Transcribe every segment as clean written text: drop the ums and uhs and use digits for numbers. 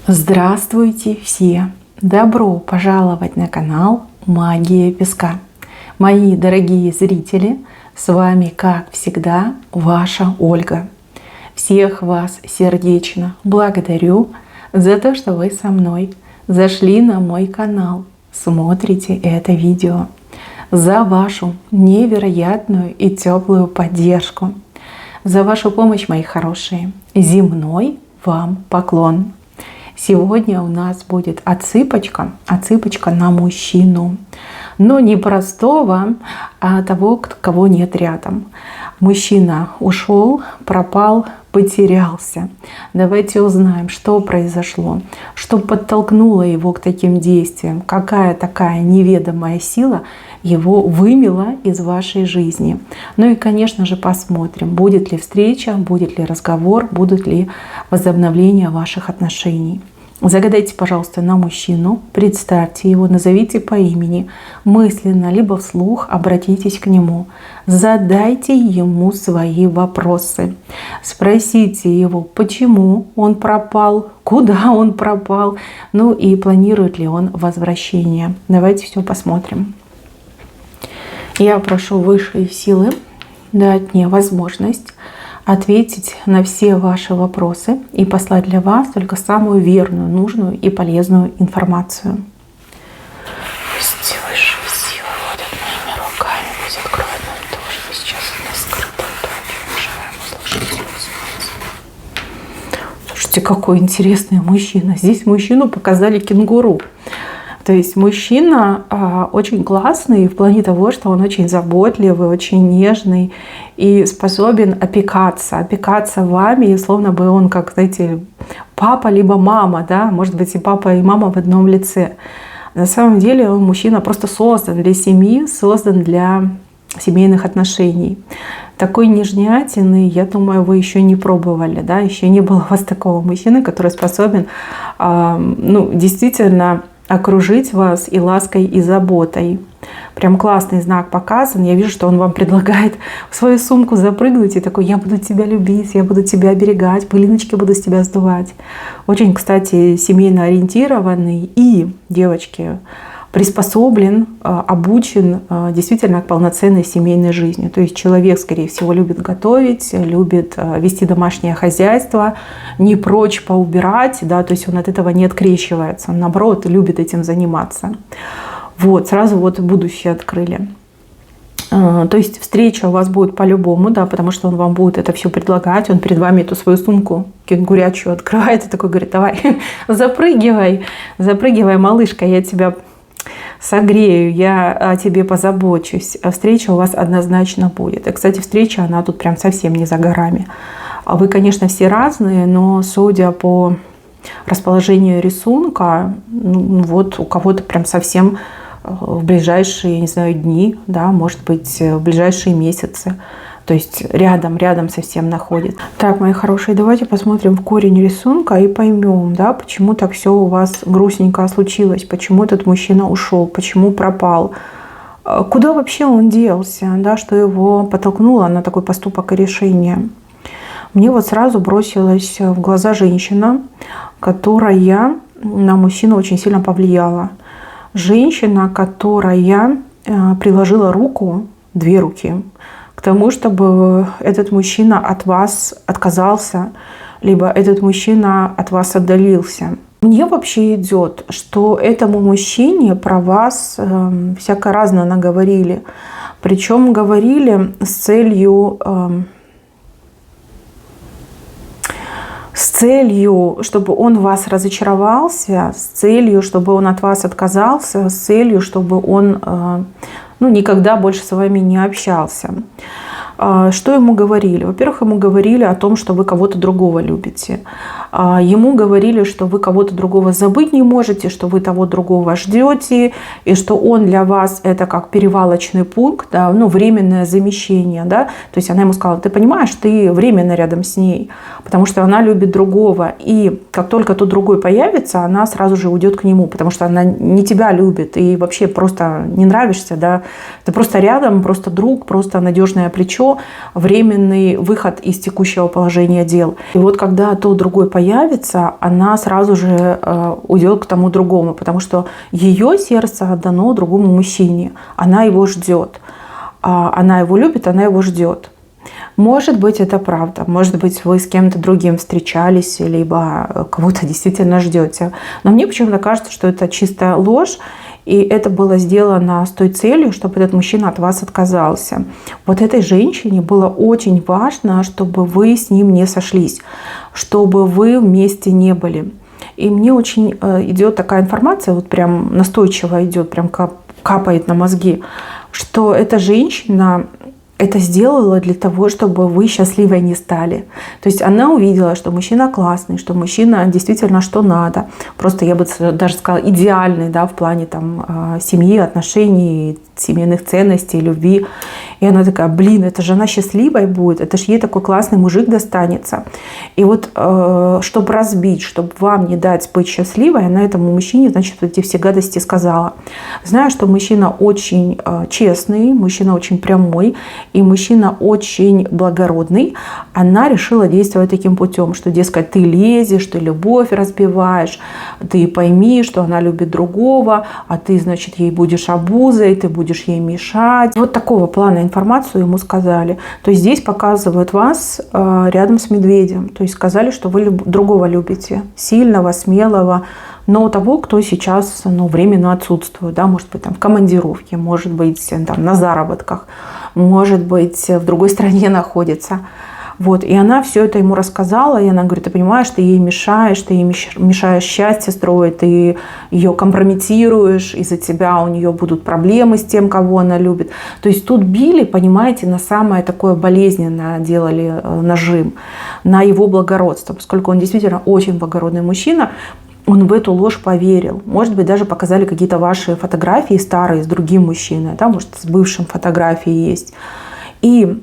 Здравствуйте все! Добро пожаловать на канал Магия Песка. Мои дорогие зрители, с вами, как всегда, ваша Ольга. Всех вас сердечно благодарю за то, что вы со мной зашли на мой канал, смотрите это видео, за вашу невероятную и теплую поддержку, за вашу помощь, мои хорошие. Земной вам поклон! Сегодня у нас будет отсыпочка на мужчину. Но не простого, а того, кого нет рядом. Мужчина ушел, пропал, потерялся. Давайте узнаем, что произошло, что подтолкнуло его к таким действиям, какая такая неведомая сила его вымела из вашей жизни. Ну и, конечно же, посмотрим, будет ли встреча, будет ли разговор, будут ли возобновления ваших отношений. Загадайте, пожалуйста, на мужчину, представьте его, назовите по имени, мысленно, либо вслух обратитесь к нему. Задайте ему свои вопросы. Спросите его, почему он пропал, куда он пропал, ну и планирует ли он возвращение. Давайте все посмотрим. Я прошу высшие силы дать мне возможность ответить на все ваши вопросы и послать для вас только самую верную, нужную и полезную информацию. Пусть высшие силы водят моими руками, пусть откроют нам то, что сейчас у нас скрыто, то, о чем желаем услышать. Слушайте, какой интересный мужчина. Здесь мужчину показали кенгуру. То есть мужчина очень классный в плане того, что он очень заботливый, очень нежный и способен опекаться вами, и словно бы он, как, знаете, папа либо мама, да, может быть и папа, и мама в одном лице. На самом деле он, мужчина, просто создан для семьи, создан для семейных отношений. Такой нежнятины, я думаю, вы еще не пробовали, да, еще не было у вас такого мужчины, который способен, действительно окружить вас и лаской, и заботой. Прям классный знак показан. Я вижу, что он вам предлагает в свою сумку запрыгнуть и такой: я буду тебя любить, я буду тебя оберегать, пылиночки буду с тебя сдувать. Очень, кстати, семейно ориентированный и, девочки, приспособлен, обучен действительно к полноценной семейной жизни. То есть человек, скорее всего, любит готовить, любит вести домашнее хозяйство, не прочь поубирать, да, то есть он от этого не открещивается, он, наоборот, любит этим заниматься. Вот, сразу вот будущее открыли. То есть встреча у вас будет по-любому, да, потому что он вам будет это все предлагать, он перед вами эту свою сумку кенгурячую открывает и такой говорит: давай, запрыгивай, малышка, я тебя согрею, я о тебе позабочусь. Встреча у вас однозначно будет. И, кстати, встреча, она тут прям совсем не за горами. Вы, конечно, все разные, но судя по расположению рисунка, вот у кого-то прям совсем в ближайшие, не знаю, дни, да, может быть, в ближайшие месяцы. То есть рядом совсем находит. Так, мои хорошие, давайте посмотрим в корень рисунка и поймем, да, почему так все у вас грустненько случилось, почему этот мужчина ушел, почему пропал, куда вообще он делся, да, что его подтолкнуло на такой поступок и решение. Мне вот сразу бросилась в глаза женщина, которая на мужчину очень сильно повлияла. Женщина, которая приложила руку, две руки, к тому, чтобы этот мужчина от вас отказался, либо этот мужчина от вас отдалился. Мне вообще идет, что этому мужчине про вас всякое разное наговорили. Причем говорили с целью, чтобы он вас разочаровался, с целью, чтобы он от вас отказался, с целью, чтобы он никогда больше с вами не общался. Что ему говорили? Во-первых, ему говорили о том, что вы кого-то другого любите. Ему говорили, что вы кого-то другого забыть не можете, что вы того другого ждете, и что он для вас это как перевалочный пункт, да, временное замещение. Да? То есть она ему сказала: ты понимаешь, ты временно рядом с ней, потому что она любит другого. И как только тот другой появится, она сразу же уйдет к нему, потому что она не тебя любит и вообще просто не нравишься. Да? Ты просто рядом, просто друг, просто надежное плечо. хорошо, временный выход из текущего положения дел. И вот когда тот другой появится, она сразу же уйдет к тому другому, потому что ее сердце отдано другому мужчине. Она его ждет. Она его любит, она его ждет. Может быть, это правда. Может быть, вы с кем-то другим встречались, либо кого-то действительно ждете. Но мне почему-то кажется, что это чистая ложь. И это было сделано с той целью, чтобы этот мужчина от вас отказался. Вот этой женщине было очень важно, чтобы вы с ним не сошлись, чтобы вы вместе не были. И мне очень идет такая информация, вот прям настойчиво идет, прям капает на мозги, что эта женщина это сделала для того, чтобы вы счастливой не стали. То есть она увидела, что мужчина классный, что мужчина действительно что надо. Просто я бы даже сказала идеальный, да, в плане там семьи, отношений, семейных ценностей, любви. И она такая, блин, это же она счастливой будет, это же ей такой классный мужик достанется. И вот чтобы разбить, чтобы вам не дать быть счастливой, она этому мужчине, значит, эти все гадости сказала. Зная, что мужчина очень честный, мужчина очень прямой, и мужчина очень благородный, она решила действовать таким путем, что, дескать, ты лезешь, ты любовь разбиваешь, ты пойми, что она любит другого, а ты, значит, ей будешь обузой, ты будешь ей мешать. Вот такого плана информацию ему сказали. То есть здесь показывают вас рядом с медведем. То есть сказали, что вы другого любите, сильного, смелого, но того, кто сейчас временно отсутствует, да, может быть, там, в командировке, может быть, там, на заработках, может быть, в другой стране находится. Вот. И она все это ему рассказала, и она говорит, ты понимаешь, ты ей мешаешь счастье строить, ты ее компрометируешь, из-за тебя у нее будут проблемы с тем, кого она любит. То есть тут били, понимаете, на самое такое болезненное делали нажим, на его благородство, поскольку он действительно очень благородный мужчина. Он в эту ложь поверил. Может быть, даже показали какие-то ваши фотографии старые с другим мужчиной, да, может, с бывшим фотографии есть. И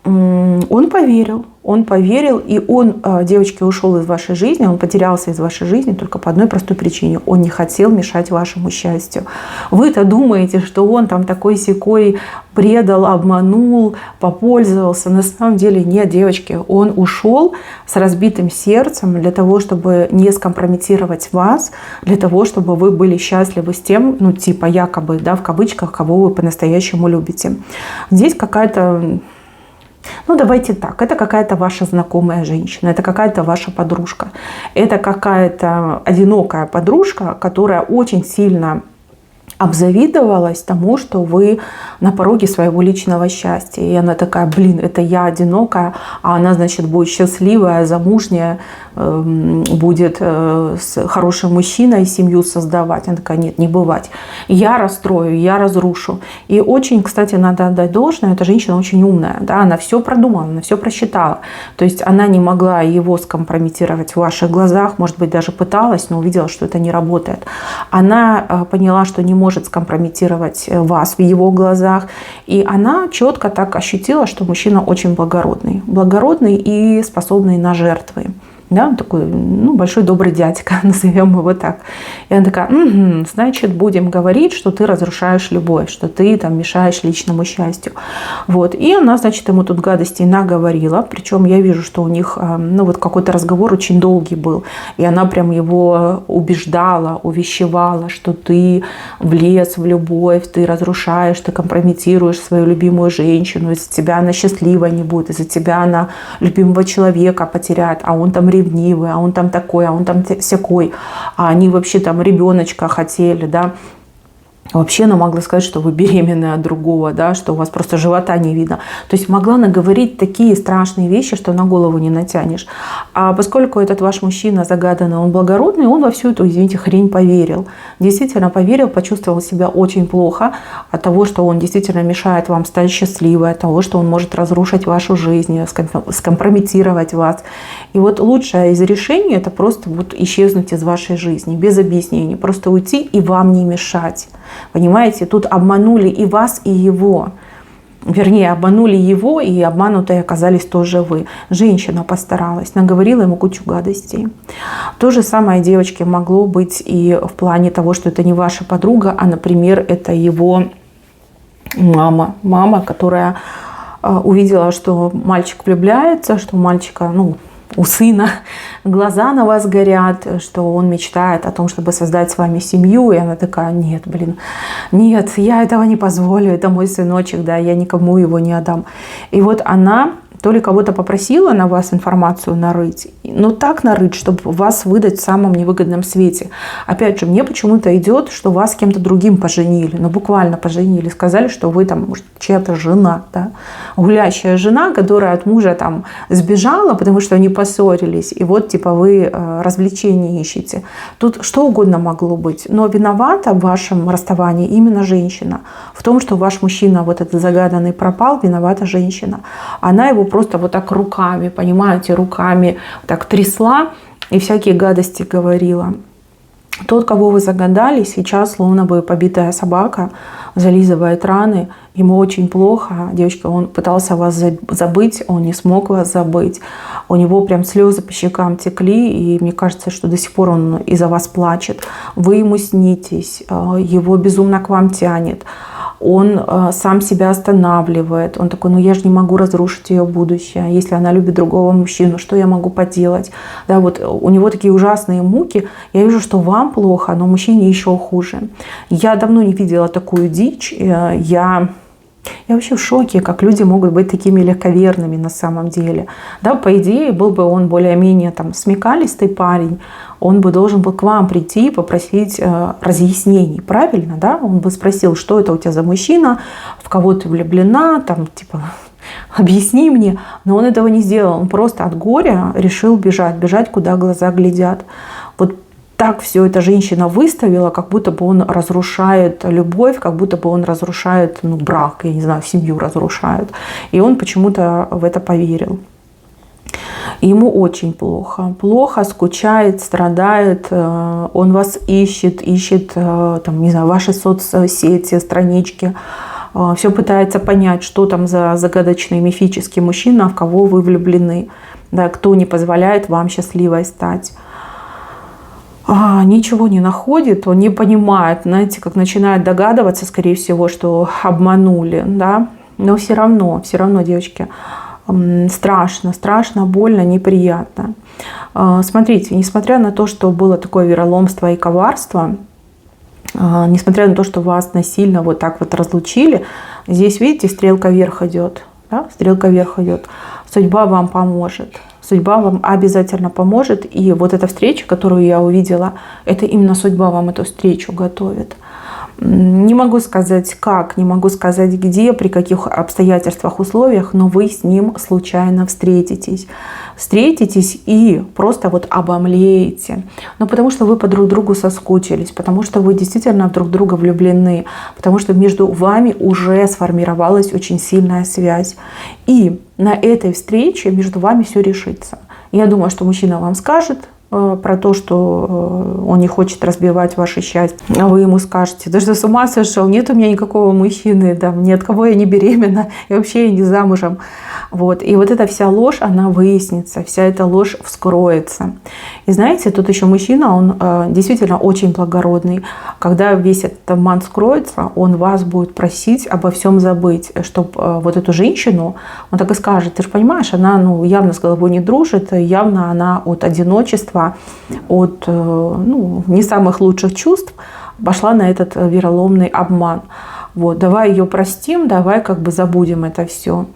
он поверил, и он, девочки, ушел из вашей жизни, он потерялся из вашей жизни только по одной простой причине. Он не хотел мешать вашему счастью. Вы-то думаете, что он там такой-сякой предал, обманул, попользовался. На самом деле нет, девочки. Он ушел с разбитым сердцем для того, чтобы не скомпрометировать вас, для того, чтобы вы были счастливы с тем, ну типа якобы, да, в кавычках, кого вы по-настоящему любите. Здесь какая-то... Ну, давайте так, это какая-то ваша знакомая женщина, это какая-то ваша подружка, это какая-то одинокая подружка, которая очень сильно обзавидовалась тому, что вы на пороге своего личного счастья. И она такая, блин, это я одинокая, а она, значит, будет счастливая, замужняя, будет с хорошим мужчиной семью создавать. Она такая, нет, не бывать. Я расстрою, я разрушу. И очень, кстати, надо отдать должное, эта женщина очень умная. Да? Она все продумала, она все просчитала. То есть она не могла его скомпрометировать в ваших глазах, может быть, даже пыталась, но увидела, что это не работает. Она поняла, что не может скомпрометировать вас в его глазах. И она четко так ощутила, что мужчина очень благородный. Благородный и способный на жертвы. Да, он такой, ну, большой добрый дядька, назовем его так. И она такая, значит, будем говорить, что ты разрушаешь любовь, что ты там мешаешь личному счастью. Вот. И она, значит, ему тут гадостей наговорила. Причем я вижу, что у них, ну, вот какой-то разговор очень долгий был. И она прям его убеждала, увещевала, что ты влез в любовь, ты разрушаешь, ты компрометируешь свою любимую женщину, из-за тебя она счастливой не будет, из-за тебя она любимого человека потеряет, а он там ревнивый, а он там такой, а он там всякой, а они вообще там ребеночка хотели, да. Вообще она могла сказать, что вы беременны от другого, да, что у вас просто живота не видно. То есть могла наговорить такие страшные вещи, что на голову не натянешь. А поскольку этот ваш мужчина загаданный, он благородный, он во всю эту, извините, хрень поверил. Действительно поверил, почувствовал себя очень плохо от того, что он действительно мешает вам стать счастливой, от того, что он может разрушить вашу жизнь, скомпрометировать вас. И вот лучшее из решений – это просто вот исчезнуть из вашей жизни, без объяснений, просто уйти и вам не мешать. Понимаете, тут обманули и вас, и его. Вернее, обманули его, и обманутые оказались тоже вы. Женщина постаралась, наговорила ему кучу гадостей. То же самое, девочки, могло быть и в плане того, что это не ваша подруга, а, например, это его мама. Мама, которая увидела, что мальчик влюбляется, что у мальчика, ну, у сына глаза на вас горят, что он мечтает о том, чтобы создать с вами семью. И она такая: нет, блин, нет, я этого не позволю, это мой сыночек, да, я никому его не отдам. И вот она то ли кого-то попросила на вас информацию нарыть, но так нарыть, чтобы вас выдать в самом невыгодном свете. Опять же, мне почему-то идет, что вас с кем-то другим поженили, ну буквально поженили, сказали, что вы там, может, чья-то жена, да? Гулящая жена, которая от мужа там сбежала, потому что они поссорились, и вот типа вы развлечения ищете. Тут что угодно могло быть, но виновата в вашем расставании именно женщина. В том, что ваш мужчина вот этот загаданный пропал, виновата женщина. Она его просто вот так руками, понимаете, руками так трясла и всякие гадости говорила. Тот, кого вы загадали, сейчас словно бы побитая собака, зализывает раны. Ему очень плохо. Девочка, он пытался вас забыть, он не смог вас забыть. У него прям слезы по щекам текли, и мне кажется, что до сих пор он из-за вас плачет. Вы ему снитесь, его безумно к вам тянет. Он сам себя останавливает. Он такой: ну я же не могу разрушить ее будущее. Если она любит другого мужчину, что я могу поделать? Да, вот у него такие ужасные муки. Я вижу, что вам плохо, но мужчине еще хуже. Я давно не видела такую дичь. Я вообще в шоке, как люди могут быть такими легковерными на самом деле. Да, по идее, был бы он более-менее там смекалистый парень, он бы должен был к вам прийти и попросить разъяснений, правильно, да? Он бы спросил: что это у тебя за мужчина, в кого ты влюблена, там, типа, объясни мне. Но он этого не сделал, он просто от горя решил бежать, куда глаза глядят. Вот так все эта женщина выставила, как будто бы он разрушает любовь, как будто бы он разрушает, ну, брак, я не знаю, семью разрушает. И он почему-то в это поверил. Ему очень плохо. Плохо, скучает, страдает. Он вас ищет, там, не знаю, ваши соцсети, странички. Все пытается понять, что там за загадочный мифический мужчина, в кого вы влюблены. Да, кто не позволяет вам счастливой стать. Ничего не находит, он не понимает, знаете, как начинает догадываться, скорее всего, что обманули, да, но все равно, девочки, страшно, больно, неприятно. Смотрите, несмотря на то, что было такое вероломство и коварство, несмотря на то, что вас насильно вот так вот разлучили, здесь, видите, стрелка вверх идет, да? Стрелка вверх идет. Судьба вам поможет. Судьба вам обязательно поможет. И вот эта встреча, которую я увидела, это именно судьба вам эту встречу готовит. Не могу сказать как, не могу сказать где, при каких обстоятельствах, условиях, но вы с ним случайно встретитесь. Встретитесь и просто вот обомлеете. Ну, потому что вы по друг другу соскучились, потому что вы действительно в друг друга влюблены, потому что между вами уже сформировалась очень сильная связь. И на этой встрече между вами все решится. Я думаю, что мужчина вам скажет про то, что он не хочет разбивать ваше счастье. А вы ему скажете: да что, с ума сошел, нет у меня никакого мужчины, да, ни от кого я не беременна, и вообще я не замужем. Вот. И вот эта вся ложь, она выяснится, вся эта ложь вскроется. И знаете, тут еще мужчина, он действительно очень благородный. Когда весь этот обман скроется, он вас будет просить обо всем забыть, чтобы вот эту женщину, он так и скажет: ты же понимаешь, она явно с головой не дружит, явно она от одиночества, от не самых лучших чувств пошла на этот вероломный обман. Вот, давай ее простим, давай как бы забудем это все.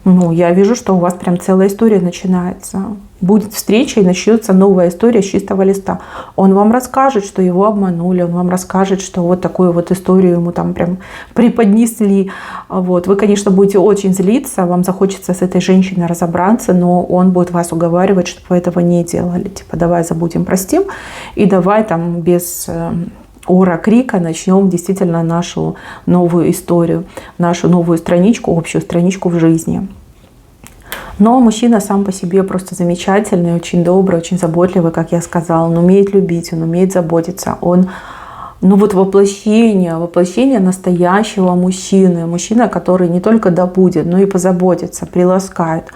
Я вижу, что у вас прям целая история начинается. Будет встреча и начнется новая история с чистого листа. Он вам расскажет, что его обманули, он вам расскажет, что вот такую вот историю ему там прям преподнесли. Вот. Вы, конечно, будете очень злиться, вам захочется с этой женщиной разобраться, но он будет вас уговаривать, чтобы вы этого не делали. Типа, давай забудем, простим, и давай там без ора, крика начнем действительно нашу новую историю, нашу новую страничку, общую страничку в жизни. Но мужчина сам по себе просто замечательный, очень добрый, очень заботливый, как я сказала. Он умеет любить, он умеет заботиться. Он, воплощение настоящего мужчины. Мужчина, который не только добудет, но и позаботится, приласкает.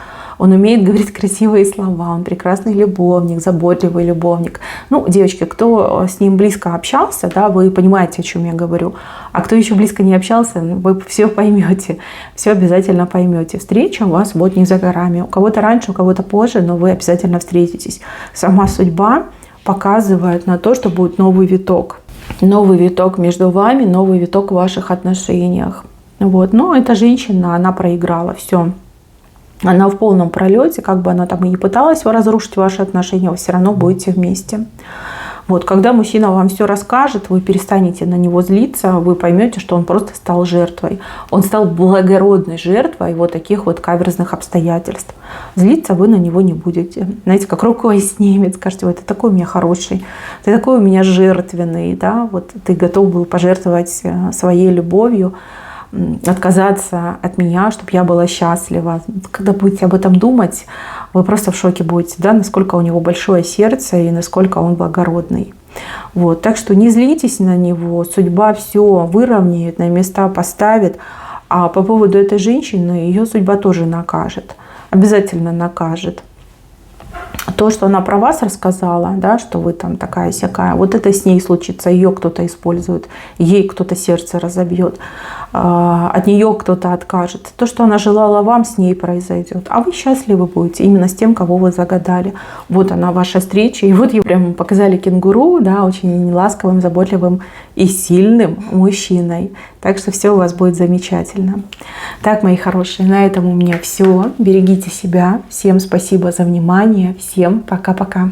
он умеет говорить красивые слова, он прекрасный любовник, заботливый любовник. Ну, девочки, кто с ним близко общался, да, вы понимаете, о чем я говорю. А кто еще близко не общался, вы все поймете, все обязательно поймете. Встреча у вас будет не за горами. У кого-то раньше, у кого-то позже, но вы обязательно встретитесь. Сама судьба показывает на то, что будет новый виток. Новый виток между вами, новый виток в ваших отношениях. Вот. Но эта женщина, она проиграла все. Она в полном пролете, как бы она там и не пыталась разрушить ваши отношения, вы все равно будете вместе. Вот, когда мужчина вам все расскажет, вы перестанете на него злиться, вы поймете, что он просто стал жертвой. Он стал благородной жертвой вот таких вот каверзных обстоятельств. Злиться вы на него не будете. Знаете, как рукой снимет, скажете, вот ты такой у меня хороший, ты такой у меня жертвенный, да, вот ты готов был пожертвовать своей любовью, отказаться от меня, чтобы я была счастлива. Когда будете об этом думать, вы просто в шоке будете, да, насколько у него большое сердце и насколько он благородный. Вот. Так что не злитесь на него, судьба все выровняет, на места поставит. А по поводу этой женщины, ее судьба тоже накажет, обязательно накажет. То, что она про вас рассказала, да, что вы там такая-сякая, вот это с ней случится, ее кто-то использует, ей кто-то сердце разобьет, от нее кто-то откажет. То, что она желала вам, с ней произойдет. А вы счастливы будете именно с тем, кого вы загадали. Вот она, ваша встреча. И вот ей прям показали кенгуру, да, очень ласковым, заботливым и сильным мужчиной. Так что все у вас будет замечательно. Так, мои хорошие, на этом у меня все. Берегите себя. Всем спасибо за внимание. Всем пока-пока.